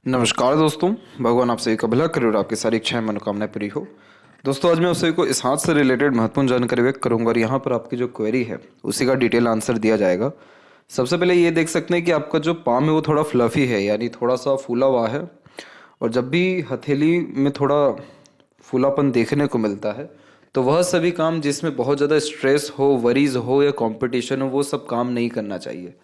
नमस्कार दोस्तों, भगवान आप सभी का भला करे और आपकी सारी इच्छाएं मनोकामनाएं पूरी हो। दोस्तों, आज मैं आप सभी को इस हाथ से रिलेटेड महत्वपूर्ण जानकारी व्यक्त करूंगा और यहाँ पर आपकी जो क्वेरी है उसी का डिटेल आंसर दिया जाएगा। सबसे पहले ये देख सकते हैं कि आपका जो पाम है वो थोड़ा फ्लफी है, यानी थोड़ा सा फूला हुआ है। और जब भी हथेली में थोड़ा फूलापन देखने को मिलता है तो वह सभी काम जिसमें बहुत ज़्यादा स्ट्रेस हो, वरीज हो या कंपटीशन हो, वो सब काम नहीं करना चाहिए।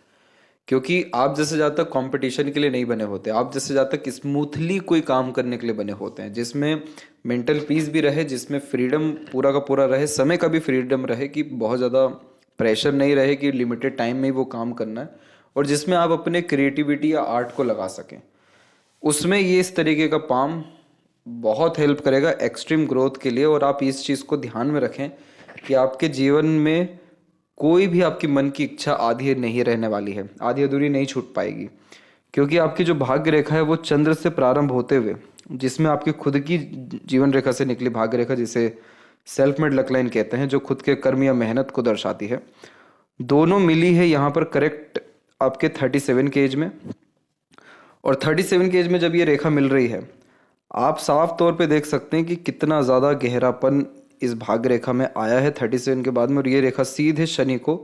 क्योंकि आप जैसे ज़्यादा तक कंपटीशन के लिए नहीं बने होते, आप जैसे ज़्यादा तक स्मूथली कोई काम करने के लिए बने होते हैं, जिसमें मेंटल पीस भी रहे, जिसमें फ्रीडम पूरा का पूरा रहे, समय का भी फ्रीडम रहे कि बहुत ज़्यादा प्रेशर नहीं रहे कि लिमिटेड टाइम में ही वो काम करना है, और जिसमें आप अपने क्रिएटिविटी या आर्ट को लगा सकें। उसमें ये इस तरीके का पाम बहुत हेल्प करेगा एक्सट्रीम ग्रोथ के लिए। और आप इस चीज़ को ध्यान में रखें कि आपके जीवन में कोई भी आपकी मन की इच्छा आधी नहीं रहने वाली है, आधी अधूरी नहीं छूट पाएगी। क्योंकि आपकी जो भाग्य रेखा है वो चंद्र से प्रारंभ होते हुए, जिसमें आपकी खुद की जीवन रेखा से निकली भाग्य रेखा, जिसे सेल्फ मेड लक लाइन कहते हैं, जो खुद के कर्म या मेहनत को दर्शाती है, दोनों मिली है यहाँ पर करेक्ट आपके 37 के एज में। और 37 के एज में जब ये रेखा मिल रही है, आप साफ तौर पे देख सकते हैं कि कितना ज़्यादा गहरापन इस भाग्य रेखा में आया है 37 के बाद में। और ये रेखा सीधे शनि को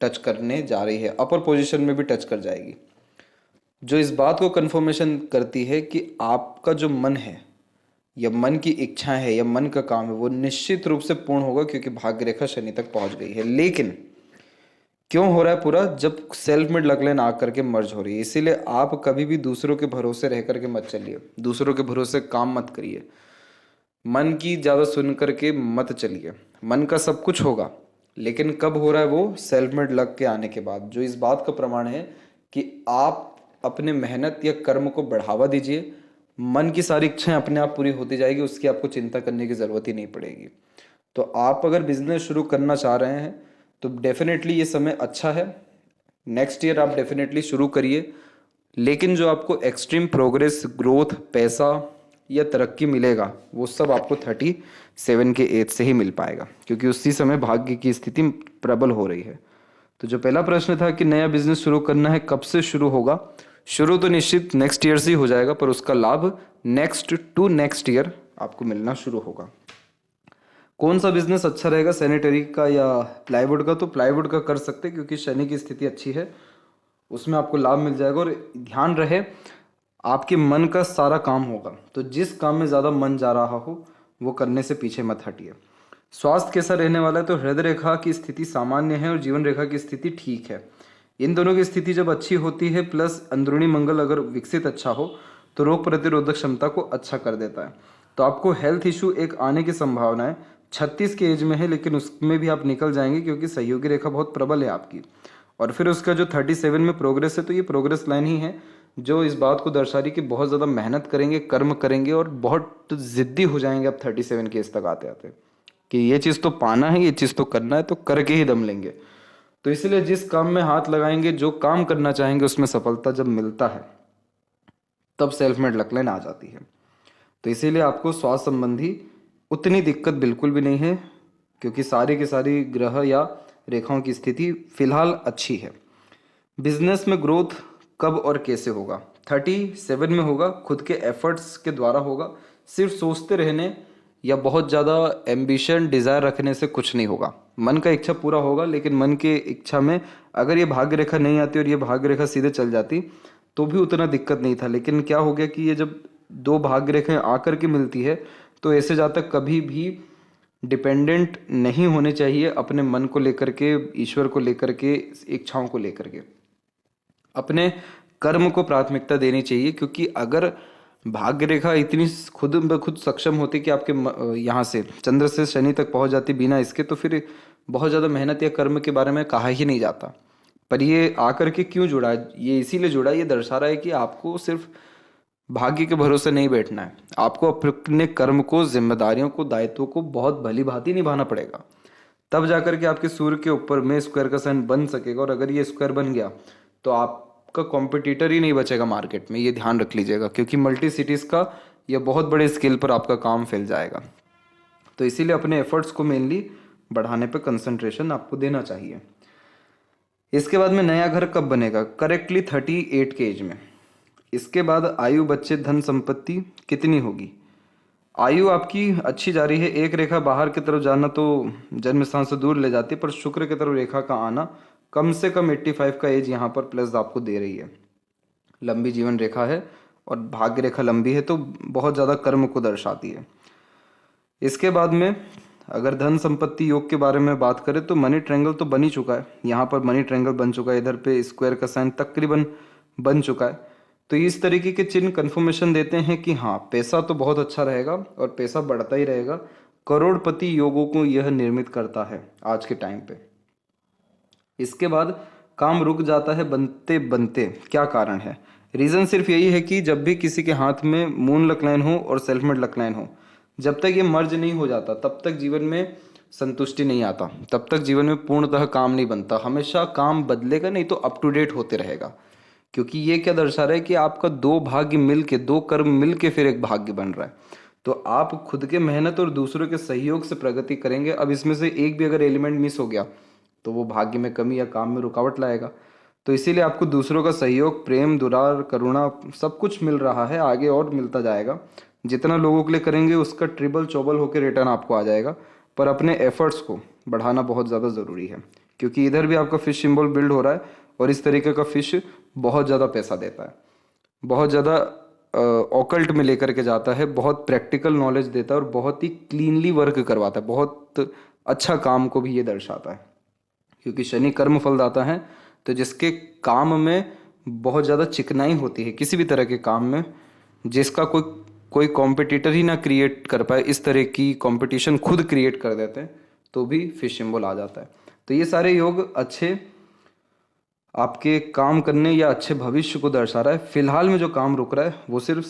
टच करने जा रही है, अपर पोजीशन में भी टच कर जाएगी, जो इस बात को कंफर्मेशन करती है कि आपका जो मन है या मन की इच्छा है या मन का काम है वो निश्चित रूप से पूर्ण होगा, क्योंकि भाग्य रेखा शनि तक पहुंच गई है। लेकिन क्यों हो रहा है पूरा? जब सेल्फ मेड लक लाइन आकर के मर्ज हो रही है। इसीलिए आप कभी भी दूसरों के भरोसे रह करके मत चलिए, दूसरों के भरोसे काम मत करिए, मन की ज़्यादा सुन करके मत चलिए। मन का सब कुछ होगा, लेकिन कब हो रहा है वो? सेल्फ मेड लक के आने के बाद, जो इस बात का प्रमाण है कि आप अपने मेहनत या कर्म को बढ़ावा दीजिए। मन की सारी इच्छाएं अपने आप पूरी होती जाएगी, उसकी आपको चिंता करने की ज़रूरत ही नहीं पड़ेगी। तो आप अगर बिजनेस शुरू करना चाह रहे हैं तो डेफिनेटली ये समय अच्छा है। नेक्स्ट ईयर आप डेफिनेटली शुरू करिए, लेकिन जो आपको एक्सट्रीम प्रोग्रेस, ग्रोथ, पैसा या तरक्की मिलेगा वो सब आपको 37 के एज से ही मिल पाएगा, क्योंकि उसी समय भाग्य की स्थिति प्रबल हो रही है। तो जो पहला प्रश्न था कि नया बिजनेस शुरू करना है, कब से शुरू होगा? शुरू तो निश्चित नेक्स्ट ईयर से ही हो जाएगा, पर उसका लाभ नेक्स्ट टू नेक्स्ट ईयर आपको मिलना शुरू होगा। कौन सा बिजनेस अच्छा रहेगा, सैनिटरी का या प्लाईवुड का? तो प्लाईवुड का कर सकते हैं, क्योंकि शनि की स्थिति अच्छी है, उसमें आपको लाभ मिल जाएगा। और ध्यान रहे, आपके मन का सारा काम होगा, तो जिस काम में ज़्यादा मन जा रहा हो वो करने से पीछे मत हटिए। स्वास्थ्य कैसा रहने वाला है? तो हृदय रेखा की स्थिति सामान्य है और जीवन रेखा की स्थिति ठीक है। इन दोनों की स्थिति जब अच्छी होती है, प्लस अंदरूनी मंगल अगर विकसित अच्छा हो, तो रोग प्रतिरोधक क्षमता को अच्छा कर देता है। तो आपको हेल्थ इशू एक आने की संभावना है, 36 के एज में है, लेकिन उसमें भी आप निकल जाएंगे, क्योंकि सहयोगी रेखा बहुत प्रबल है आपकी। और फिर उसका जो 37 में प्रोग्रेस है, तो ये प्रोग्रेस लाइन ही है जो इस बात को दर्शा रही कि बहुत ज़्यादा मेहनत करेंगे, कर्म करेंगे और बहुत ज़िद्दी हो जाएंगे आप 37 के एज तक आते आते, कि ये चीज़ तो पाना है, ये चीज़ तो करना है, तो करके ही दम लेंगे। तो इसलिए जिस काम में हाथ लगाएंगे, जो काम करना चाहेंगे, उसमें सफलता जब मिलता है तब सेल्फ मेड लक लाइन आ जाती है। तो इसीलिए आपको स्वास्थ्य संबंधी उतनी दिक्कत बिल्कुल भी नहीं है, क्योंकि सारी की सारी ग्रह या रेखाओं की स्थिति फिलहाल अच्छी है। बिजनेस में ग्रोथ कब और कैसे होगा? 37 में होगा, खुद के एफर्ट्स के द्वारा होगा। सिर्फ सोचते रहने या बहुत ज़्यादा एम्बिशन, डिज़ायर रखने से कुछ नहीं होगा। मन का इच्छा पूरा होगा, लेकिन मन के इच्छा में अगर ये भाग्य रेखा नहीं आती और ये भाग्य रेखा सीधे चल जाती तो भी उतना दिक्कत नहीं था। लेकिन क्या हो गया कि ये जब दो भाग्य रेखाएं आकर के मिलती है, तो ऐसे जातक कभी भी डिपेंडेंट नहीं होने चाहिए अपने मन को लेकर के, ईश्वर को लेकर के, इच्छाओं को लेकर के। अपने कर्म को प्राथमिकता देनी चाहिए, क्योंकि अगर भाग्य रेखा इतनी खुद ब खुद सक्षम होती कि आपके यहाँ से चंद्र से शनि तक पहुँच जाती बिना इसके, तो फिर बहुत ज़्यादा मेहनत या कर्म के बारे में कहा ही नहीं जाता। पर ये आकर के क्यों जुड़ा है? ये इसीलिए जुड़ा है, ये दर्शा रहा है कि आपको सिर्फ भाग्य के भरोसे नहीं बैठना है, आपको अपने कर्म को, जिम्मेदारियों को, दायित्वों को बहुत भली भांति निभाना पड़ेगा। तब जाकर के आपके सूर्य के ऊपर में स्क्वायर का साइन बन सकेगा। और अगर ये स्क्वायर बन गया तो आपका कॉम्पिटिटर ही नहीं बचेगा मार्केट में, ये ध्यान रख लीजिएगा, क्योंकि मल्टी सिटीज़ का यह बहुत बड़े स्केल पर आपका काम फैल जाएगा। तो इसीलिए अपने एफर्ट्स को मेनली बढ़ाने पर कंसंट्रेशन आपको देना चाहिए। इसके बाद में नया घर कब बनेगा? करेक्टली 38 के एज में। इसके बाद आयु, बच्चे, धन संपत्ति कितनी होगी। आयु आपकी अच्छी जा रही है, एक रेखा बाहर की तरफ जाना तो जन्म स्थान से दूर ले जाती है, पर शुक्र की तरफ रेखा का आना कम से कम 85 का एज यहाँ पर प्लस आपको दे रही है। लंबी जीवन रेखा है और भाग्य रेखा लंबी है तो बहुत ज़्यादा कर्म को दर्शाती है। इसके बाद में अगर धन संपत्ति योग के बारे में बात करें तो मनी ट्रायंगल तो बन ही चुका है, यहाँ पर मनी ट्रायंगल बन चुका है, इधर पे स्क्वायर का साइन तकरीबन बन चुका है। तो इस तरीके के चिन्ह कंफर्मेशन देते हैं कि हाँ पैसा तो बहुत अच्छा रहेगा और पैसा बढ़ता ही रहेगा। करोड़पति योगों को यह निर्मित करता है आज के टाइम पे। इसके बाद काम रुक जाता है बनते बनते, क्या कारण है। रीज़न सिर्फ यही है कि जब भी किसी के हाथ में मून लक लाइन हो और सेल्फ मेड लक लाइन हो, जब तक ये मर्ज नहीं हो जाता तब तक जीवन में संतुष्टि नहीं आता, तब तक जीवन में पूर्णतः काम नहीं बनता। हमेशा काम बदलेगा नहीं तो अप टू डेट होते रहेगा, क्योंकि ये क्या दर्शा रहा है कि आपका दो भाग्य मिल के, दो कर्म मिल के फिर एक भाग्य बन रहा है। तो आप खुद के मेहनत और दूसरों के सहयोग से प्रगति करेंगे। अब इसमें से एक भी अगर एलिमेंट मिस हो गया तो वो भाग्य में कमी या काम में रुकावट लाएगा। तो इसीलिए आपको दूसरों का सहयोग, प्रेम, दुलार, करुणा सब कुछ मिल रहा है, आगे और मिलता जाएगा। जितना लोगों के लिए करेंगे उसका ट्रिपल चौबल होकर रिटर्न आपको आ जाएगा। पर अपने एफर्ट्स को बढ़ाना बहुत ज़्यादा ज़रूरी है, क्योंकि इधर भी आपका फिश सिंबल बिल्ड हो रहा है और इस तरीके का फिश बहुत ज़्यादा पैसा देता है, बहुत ज़्यादा ऑकल्ट में लेकर के जाता है, बहुत प्रैक्टिकल नॉलेज देता है और बहुत ही क्लीनली वर्क करवाता है, बहुत अच्छा काम को भी ये दर्शाता है। क्योंकि शनि कर्म फलदाता है, तो जिसके काम में बहुत ज़्यादा चिकनाई होती है किसी भी तरह के काम में, जिसका कोई कॉम्पिटिटर ही ना क्रिएट कर पाए, इस तरह की कंपटीशन खुद क्रिएट कर देते हैं, तो भी फिश सिंबल आ जाता है। तो ये सारे योग अच्छे आपके काम करने या अच्छे भविष्य को दर्शा रहा है। फिलहाल में जो काम रुक रहा है वो सिर्फ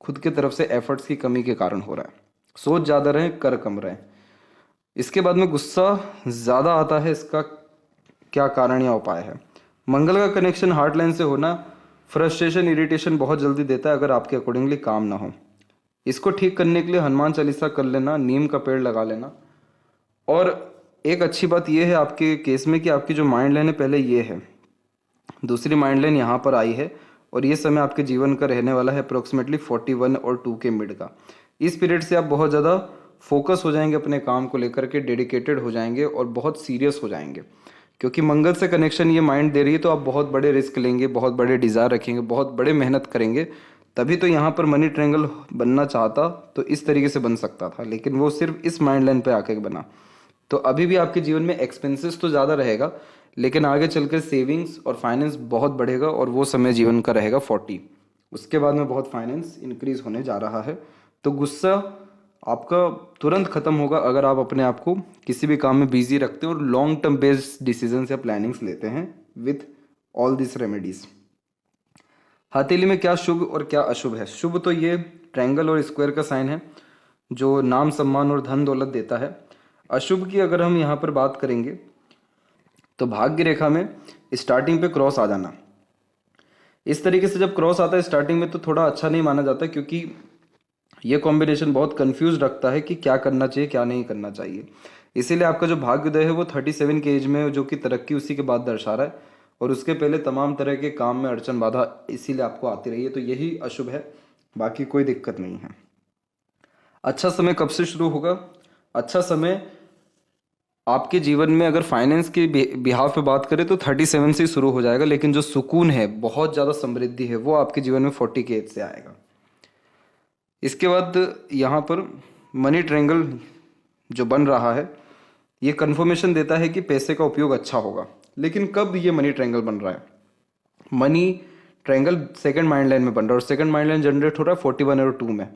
खुद की तरफ से एफर्ट्स की कमी के कारण हो रहा है। सोच ज़्यादा रहे, कर कम रहे। इसके बाद में गुस्सा ज़्यादा आता है, इसका क्या कारण या उपाय है। मंगल का कनेक्शन हार्ट लाइन से होना फ्रस्ट्रेशन, इरिटेशन बहुत जल्दी देता है अगर आपके अकॉर्डिंगली काम ना हो। इसको ठीक करने के लिए हनुमान चालीसा कर लेना, नीम का पेड़ लगा लेना। और एक अच्छी बात यह है आपके केस में कि आपकी जो माइंड लाइन है पहले ये है, दूसरी माइंड लाइन यहाँ पर आई है और ये समय आपके जीवन का रहने वाला है अप्रोक्सीमेटली 41 और 2 के मिड का। इस पीरियड से आप बहुत ज़्यादा फोकस हो जाएंगे अपने काम को लेकर के, डेडिकेटेड हो जाएंगे और बहुत सीरियस हो जाएंगे, क्योंकि मंगल से कनेक्शन ये माइंड दे रही है। तो आप बहुत बड़े रिस्क लेंगे, बहुत बड़े डिज़ायर रखेंगे, बहुत बड़े मेहनत करेंगे, तभी तो यहाँ पर मनी ट्रायंगल बनना चाहता तो इस तरीके से बन सकता था, लेकिन वो सिर्फ इस माइंड लाइन पे आके बना। तो अभी भी आपके जीवन में एक्सपेंसेस तो ज़्यादा रहेगा, लेकिन आगे चलकर सेविंग्स और फाइनेंस बहुत बढ़ेगा और वो समय जीवन का रहेगा 40। उसके बाद में बहुत फाइनेंस इंक्रीज होने जा रहा है। तो गुस्सा आपका तुरंत खत्म होगा अगर आप अपने आप को किसी भी काम में बिजी रखते हैं और लॉन्ग टर्म बेस्ड डिसीजंस या प्लानिंग्स लेते हैं विथ ऑल दिस रेमेडीज। हथेली में क्या शुभ और क्या अशुभ है। शुभ तो ये ट्रायंगल और स्क्वायर का साइन है जो नाम, सम्मान और धन दौलत देता है। अशुभ की अगर हम यहाँ पर बात करेंगे तो भाग्य रेखा में स्टार्टिंग पे क्रॉस आ जाना। इस तरीके से जब क्रॉस आता है स्टार्टिंग में तो थोड़ा अच्छा नहीं माना जाता, क्योंकि ये कॉम्बिनेशन बहुत कंफ्यूज रखता है कि क्या करना चाहिए क्या नहीं करना चाहिए। इसीलिए आपका जो भाग्योदय है वो 37 के एज में, जो कि तरक्की उसी के बाद दर्शा रहा है, और उसके पहले तमाम तरह के काम में अड़चन बाधा इसीलिए आपको आती रही है। तो यही अशुभ है, बाकी कोई दिक्कत नहीं है। अच्छा समय कब से शुरू होगा। अच्छा समय आपके जीवन में अगर फाइनेंस के बिहाफ पे बात करें तो 37 से शुरू हो जाएगा, लेकिन जो सुकून है, बहुत ज़्यादा समृद्धि है, वो आपके जीवन में 40 के एज से आएगा। इसके बाद यहाँ पर मनी ट्रायंगल जो बन रहा है ये कंफर्मेशन देता है कि पैसे का उपयोग अच्छा होगा। लेकिन कब ये मनी ट्रायंगल बन रहा है। Money triangle second mind line में बन रहा है और सेकंड माइंड लाइन जनरेट हो रहा है 41 और 2 में।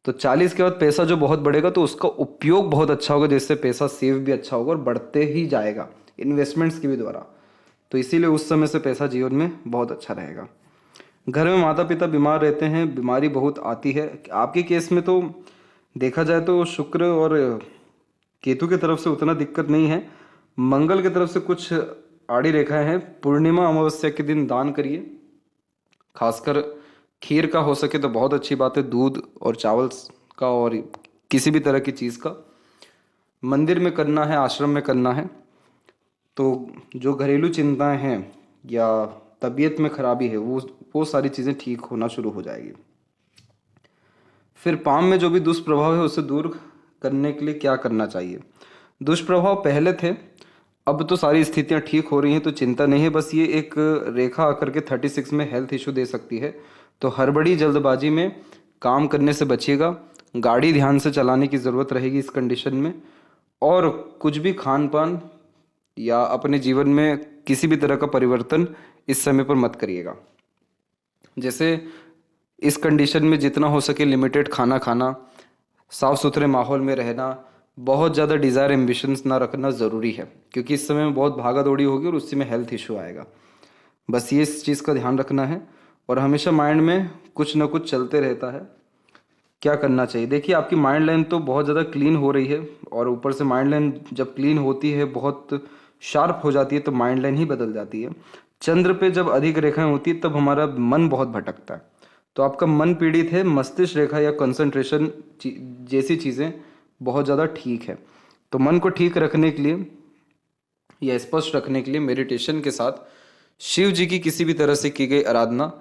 तो 40 के बाद पैसा जो बहुत बढ़ेगा तो उसका उपयोग बहुत अच्छा होगा, जिससे पैसा सेव भी अच्छा होगा और बढ़ते ही जाएगा इन्वेस्टमेंट्स के भी द्वारा। तो इसीलिए उस समय से पैसा जीवन में बहुत अच्छा रहेगा। घर में माता पिता बीमार रहते हैं, बीमारी बहुत आती है। आपके केस में तो देखा जाए तो शुक्र और केतु की तरफ से उतना दिक्कत नहीं है, मंगल की तरफ से कुछ आड़ी रेखाएं हैं। पूर्णिमा अमावस्या के दिन दान करिए, खासकर खीर का हो सके तो बहुत अच्छी बात है, दूध और चावल का और किसी भी तरह की चीज़ का। मंदिर में करना है, आश्रम में करना है। तो जो घरेलू चिंताएं हैं या तबीयत में खराबी है वो सारी चीज़ें ठीक होना शुरू हो जाएगी। फिर पाम में जो भी दुष्प्रभाव है उसे दूर करने के लिए क्या करना चाहिए। दुष्प्रभाव पहले थे, अब तो सारी स्थितियां ठीक हो रही हैं तो चिंता नहीं है। बस ये एक रेखा आकर के 36 में हेल्थ इशू दे सकती है, तो हड़बड़ी जल्दबाजी में काम करने से बचिएगा। गाड़ी ध्यान से चलाने की ज़रूरत रहेगी इस कंडीशन में, और कुछ भी खान पान या अपने जीवन में किसी भी तरह का परिवर्तन इस समय पर मत करिएगा। जैसे इस कंडीशन में जितना हो सके लिमिटेड खाना खाना, साफ सुथरे माहौल में रहना, बहुत ज़्यादा डिज़ायर एम्बिशंस ना रखना ज़रूरी है, क्योंकि इस समय में बहुत भागा दौड़ी होगी और उसी में हेल्थ इशू आएगा। बस ये इस चीज़ का ध्यान रखना है, और हमेशा माइंड में कुछ ना कुछ चलते रहता है। क्या करना चाहिए, देखिए आपकी माइंड लाइन तो बहुत ज़्यादा क्लीन हो रही है, और ऊपर से माइंड लाइन जब क्लीन होती है, बहुत शार्प हो जाती है, तो माइंड लाइन ही बदल जाती है। चंद्र पे जब अधिक रेखाएं होती है तब हमारा मन बहुत भटकता है, तो आपका मन पीड़ित है। मस्तिष्क रेखा या कंसंट्रेशन जैसी चीज़ें बहुत ज़्यादा ठीक है। तो मन को ठीक रखने के लिए या स्पष्ट रखने के लिए मेडिटेशन के साथ शिव जी की किसी भी तरह से की गई आराधना,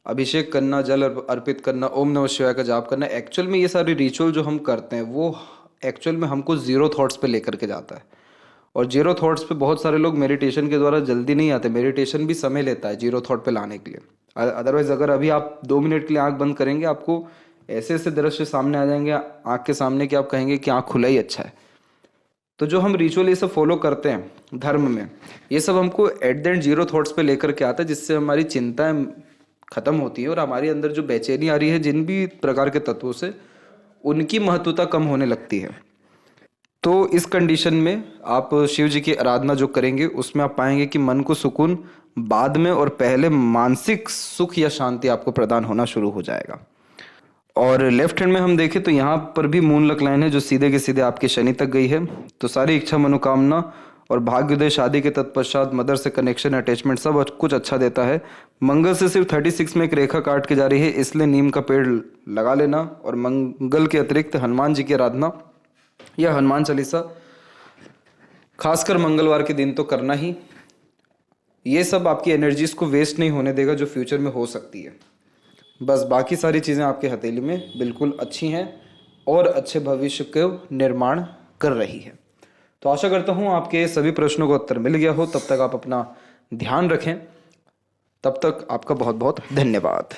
अभिषेक करना, जल अर्पित करना, ओम नमः शिवाय का जाप करना। एक्चुअल में ये सारे रिचुअल जो हम करते हैं वो एक्चुअल में हमको जीरो थॉट्स पे लेकर के जाता है, और जीरो थॉट्स पे बहुत सारे लोग मेडिटेशन के द्वारा जल्दी नहीं आते। मेडिटेशन भी समय लेता है जीरो थॉट पे लाने के लिए। अदरवाइज अगर अभी आप 2 मिनट के लिए आंख बंद करेंगे, आपको ऐसे ऐसे दृश्य सामने आ जाएंगे आंख के सामने कि आप कहेंगे कि आंख खुला ही अच्छा है। तो जो हम रिचुअल ये सब फॉलो करते हैं धर्म में, ये सब हमको at the end zero thoughts पे लेकर के आता है, जिससे हमारी चिंताएं खत्म होती है और हमारे अंदर जो बेचैनी आ रही है जिन भी प्रकार के तत्वों से, उनकी महत्वता कम होने लगती है। तो इस कंडीशन में आप शिव जी की आराधना जो करेंगे उसमें आप पाएंगे कि मन को सुकून बाद में और पहले मानसिक सुख या शांति आपको प्रदान होना शुरू हो जाएगा। और लेफ्ट हैंड में हम देखें तो यहाँ पर भी मून लक लाइन है जो सीधे के सीधे आपके शनि तक गई है। तो सारी इच्छा, मनोकामना और भाग्योदय, शादी के तत्पश्चात मदर से कनेक्शन, अटैचमेंट सब कुछ अच्छा देता है। मंगल से सिर्फ 36 में एक रेखा काट के जा रही है, इसलिए नीम का पेड़ लगा लेना, और मंगल के अतिरिक्त हनुमान जी की आराधना या हनुमान चालीसा खासकर मंगलवार के दिन तो करना ही। ये सब आपकी एनर्जीज को वेस्ट नहीं होने देगा जो फ्यूचर में हो सकती है। बस बाकी सारी चीज़ें आपके हथेली में बिल्कुल अच्छी हैं और अच्छे भविष्य को निर्माण कर रही है। तो आशा करता हूँ आपके सभी प्रश्नों का उत्तर मिल गया हो। तब तक आप अपना ध्यान रखें। तब तक आपका बहुत बहुत धन्यवाद।